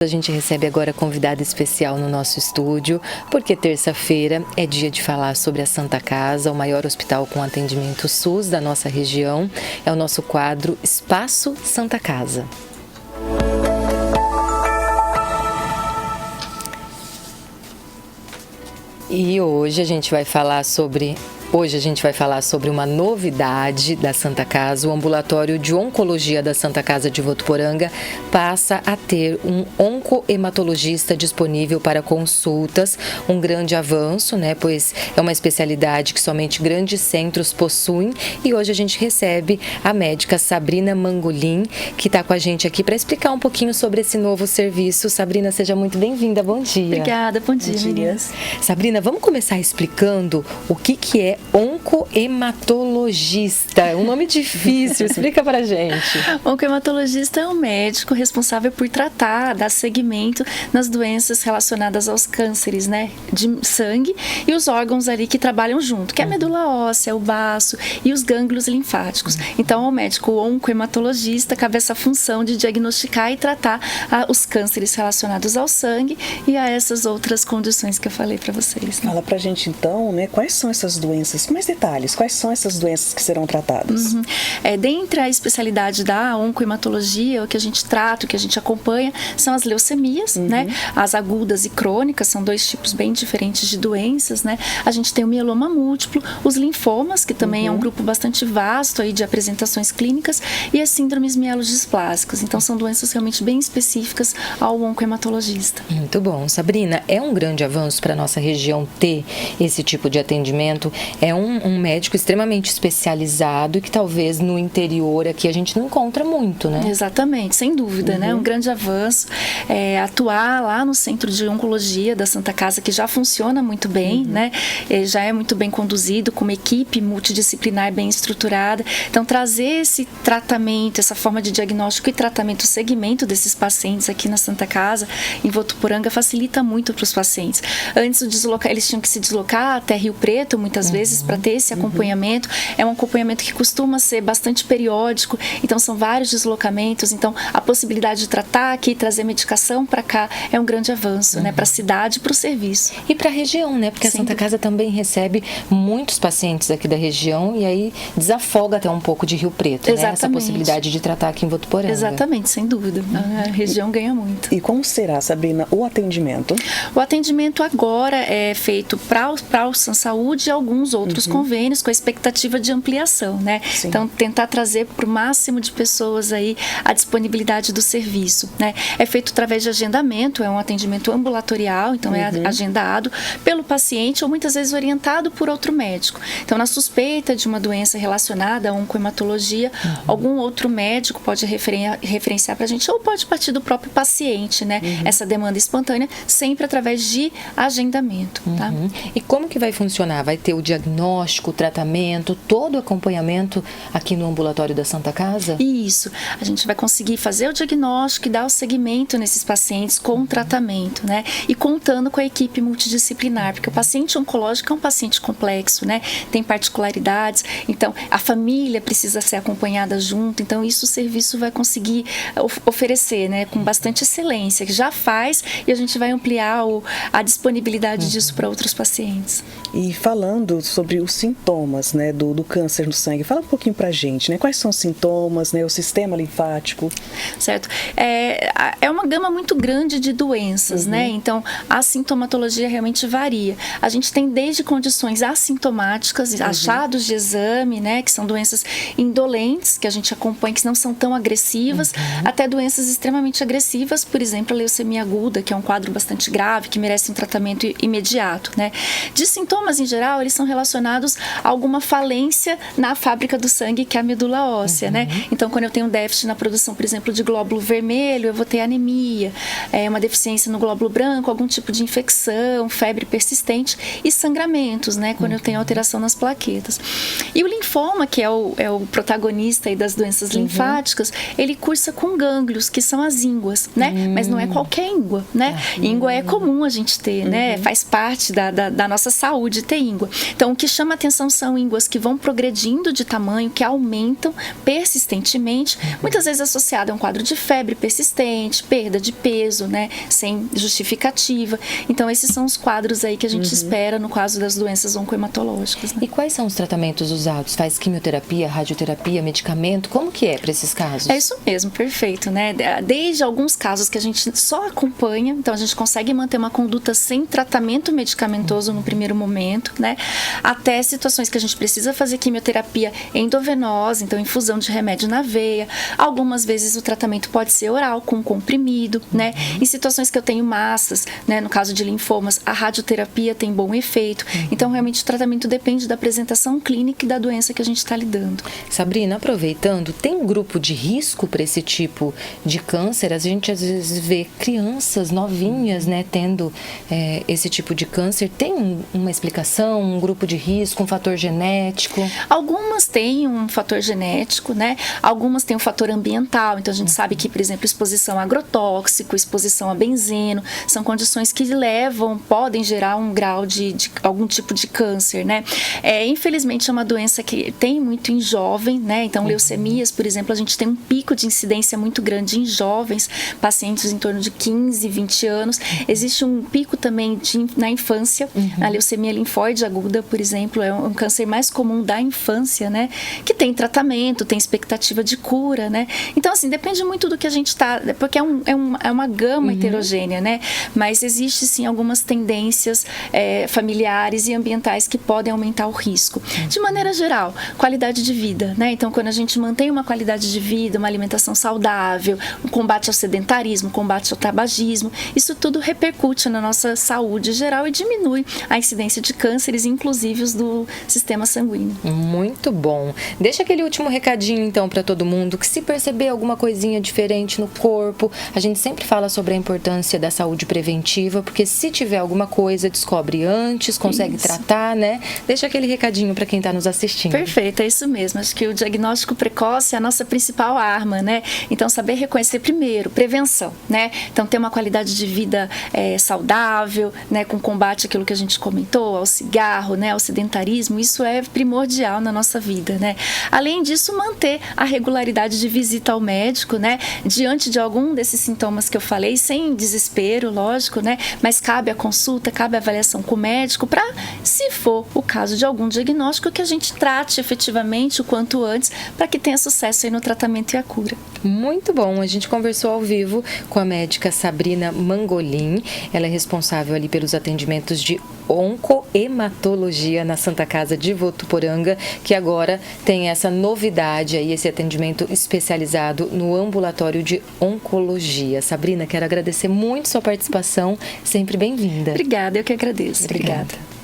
A gente recebe agora convidada especial no nosso estúdio, porque terça-feira é dia de falar sobre a Santa Casa, o maior hospital com atendimento SUS da nossa região. É o nosso quadro Espaço Santa Casa. E hoje a gente vai falar sobre uma novidade da Santa Casa. O ambulatório de oncologia da Santa Casa de Votuporanga passa a ter um oncohematologista disponível para consultas. Um grande avanço, né? Pois é uma especialidade que somente grandes centros possuem. E hoje a gente recebe a médica Sabrina Mangolin, que está com a gente aqui para explicar um pouquinho sobre esse novo serviço. Sabrina, seja muito bem-vinda. Bom dia. Obrigada, bom dia, meninas. Sabrina, vamos começar explicando o que é oncohematologista. É um nome difícil, explica pra gente. Oncohematologista é um médico responsável por tratar, dar seguimento nas doenças relacionadas aos cânceres, né, de sangue e os órgãos ali que trabalham junto, que é a medula óssea, o baço e os gânglios linfáticos. Então, o médico oncohematologista cabe essa função de diagnosticar e tratar os cânceres relacionados ao sangue e a essas outras condições que eu falei pra vocês. Né? Fala pra gente então, né, quais são essas doenças? Com mais detalhes, quais são essas doenças que serão tratadas? Dentre a especialidade da oncohematologia, o que a gente trata, o que a gente acompanha, são as leucemias, né? As agudas e crônicas, são dois tipos bem diferentes de doenças, né? A gente tem o mieloma múltiplo, os linfomas, que também é um grupo bastante vasto aí de apresentações clínicas, e as síndromes mielodisplásicas. Então, são doenças realmente bem específicas ao oncohematologista. Muito bom. Sabrina, é um grande avanço para a nossa região ter esse tipo de atendimento. É um médico extremamente especializado e que talvez no interior aqui a gente não encontra muito, né? Exatamente, sem dúvida, né? Um grande avanço. Atuar lá no Centro de Oncologia da Santa Casa, que já funciona muito bem, né? Já é muito bem conduzido, com uma equipe multidisciplinar bem estruturada. Então, trazer esse tratamento, essa forma de diagnóstico e tratamento, segmento desses pacientes aqui na Santa Casa, em Votuporanga, facilita muito para os pacientes. Antes, eles tinham que se deslocar até Rio Preto, muitas vezes, para ter esse acompanhamento. É um acompanhamento que costuma ser bastante periódico, então são vários deslocamentos. Então, a possibilidade de tratar aqui, trazer medicação para cá, é um grande avanço, né, para a cidade e para o serviço. E para a região, né? Porque a Santa Casa também recebe muitos pacientes aqui da região e aí desafoga até um pouco de Rio Preto, né? Essa possibilidade de tratar aqui em Votuporanga. Exatamente, sem dúvida. A região ganha muito. E como será, Sabrina, o atendimento? O atendimento agora é feito para o Sansaúde e alguns outros convênios, com a expectativa de ampliação, né? Sim. Então, tentar trazer para o máximo de pessoas aí a disponibilidade do serviço, né? É feito através de agendamento, é um atendimento ambulatorial, então é agendado pelo paciente ou muitas vezes orientado por outro médico. Então, na suspeita de uma doença relacionada a oncohematologia, algum outro médico pode referenciar para a gente, ou pode partir do próprio paciente, né? Essa demanda espontânea, sempre através de agendamento, tá? E como que vai funcionar? Vai ter o diagnóstico, o tratamento, todo o acompanhamento aqui no ambulatório da Santa Casa? Isso. A gente vai conseguir fazer o diagnóstico e dar o seguimento nesses pacientes com o tratamento, né? E contando com a equipe multidisciplinar, porque o paciente oncológico é um paciente complexo, né? Tem particularidades, então a família precisa ser acompanhada junto, então isso o serviço vai conseguir oferecer, né? Com bastante excelência, que já faz, e a gente vai ampliar a disponibilidade disso para outros pacientes. E falando sobre os sintomas, né, do câncer no sangue, fala um pouquinho pra gente, né? Quais são os sintomas, né? O sistema linfático. Certo. É uma gama muito grande de doenças, né? Então, a sintomatologia realmente varia. A gente tem desde condições assintomáticas, achados de exame, né? Que são doenças indolentes, que a gente acompanha, que não são tão agressivas, até doenças extremamente agressivas, por exemplo, a leucemia aguda, que é um quadro bastante grave, que merece um tratamento imediato, né? De sintomas, em geral, eles são relacionados a alguma falência na fábrica do sangue, que é a medula óssea, né? Então, quando eu tenho um déficit na produção, por exemplo, de glóbulo vermelho, eu vou ter anemia, uma deficiência no glóbulo branco, algum tipo de infecção, febre persistente e sangramentos, né? Quando eu tenho alteração nas plaquetas. E o linfoma, que é o protagonista aí das doenças linfáticas, ele cursa com gânglios, que são as ínguas, né? Mas não é qualquer íngua, né? Íngua é comum a gente ter, né? Faz parte da nossa saúde ter íngua. Então, Então, o que chama atenção são ínguas que vão progredindo de tamanho, que aumentam persistentemente, muitas vezes associado a um quadro de febre persistente, perda de peso, né, sem justificativa. Então, esses são os quadros aí que a gente espera no caso das doenças oncohematológicas, né? E quais são os tratamentos usados? Faz quimioterapia, radioterapia, medicamento? Como que é para esses casos? É isso mesmo, perfeito, né? Desde alguns casos que a gente só acompanha, então a gente consegue manter uma conduta sem tratamento medicamentoso no primeiro momento, né? Até situações que a gente precisa fazer quimioterapia endovenosa, então infusão de remédio na veia. Algumas vezes o tratamento pode ser oral, com comprimido, né? Em situações que eu tenho massas, né? No caso de linfomas, a radioterapia tem bom efeito. Então, realmente, o tratamento depende da apresentação clínica e da doença que a gente está lidando. Sabrina, aproveitando, tem grupo de risco para esse tipo de câncer? A gente às vezes vê crianças novinhas, né, tendo esse tipo de câncer. Tem uma explicação, um grupo de risco, um fator genético? Algumas têm um fator genético, né? Algumas têm um fator ambiental. Então, a gente sabe que, por exemplo, exposição a agrotóxico, exposição a benzeno, são condições que podem gerar um grau de algum tipo de câncer, né? Infelizmente, é uma doença que tem muito em jovem, né? Então, leucemias, por exemplo, a gente tem um pico de incidência muito grande em jovens, pacientes em torno de 15, 20 anos. Existe um pico também na infância. A leucemia linfóide aguda, por exemplo, é um câncer mais comum da infância, né? Que tem tratamento, tem expectativa de cura, né? Então, assim, depende muito do que a gente está... Porque é uma gama heterogênea, né? Mas existe, sim, algumas tendências familiares e ambientais que podem aumentar o risco. De maneira geral, qualidade de vida, né? Então, quando a gente mantém uma qualidade de vida, uma alimentação saudável, um combate ao sedentarismo, combate ao tabagismo, isso tudo repercute na nossa saúde geral e diminui a incidência de cânceres, inclusive os do sistema sanguíneo. Muito bom. Deixa aquele último recadinho, então, para todo mundo, que se perceber alguma coisinha diferente no corpo, a gente sempre fala sobre a importância da saúde preventiva, porque se tiver alguma coisa, descobre antes, consegue tratar, né? Deixa aquele recadinho para quem está nos assistindo. Perfeito, é isso mesmo. Acho que o diagnóstico precoce é a nossa principal arma, né? Então, saber reconhecer primeiro, prevenção, né? Então, ter uma qualidade de vida saudável, né? Com combate àquilo que a gente comentou, ao cigarro, né? Ao sedentarismo, isso é primordial na nossa vida, né? Além disso, manter a regularidade de visita ao médico, né? Diante de algum desses sintomas que eu falei, sem desespero, lógico, né? Mas cabe a consulta, cabe a avaliação com o médico para, se for o caso de algum diagnóstico, que a gente trate efetivamente o quanto antes para que tenha sucesso aí no tratamento e a cura. Muito bom, a gente conversou ao vivo com a médica Sabrina Mangolin. Ela é responsável ali pelos atendimentos de oncohematologia na Santa Casa de Votuporanga, que agora tem essa novidade aí, esse atendimento especializado no ambulatório de oncologia. Sabrina, quero agradecer muito sua participação, sempre bem-vinda. Obrigada, eu que agradeço. Obrigada.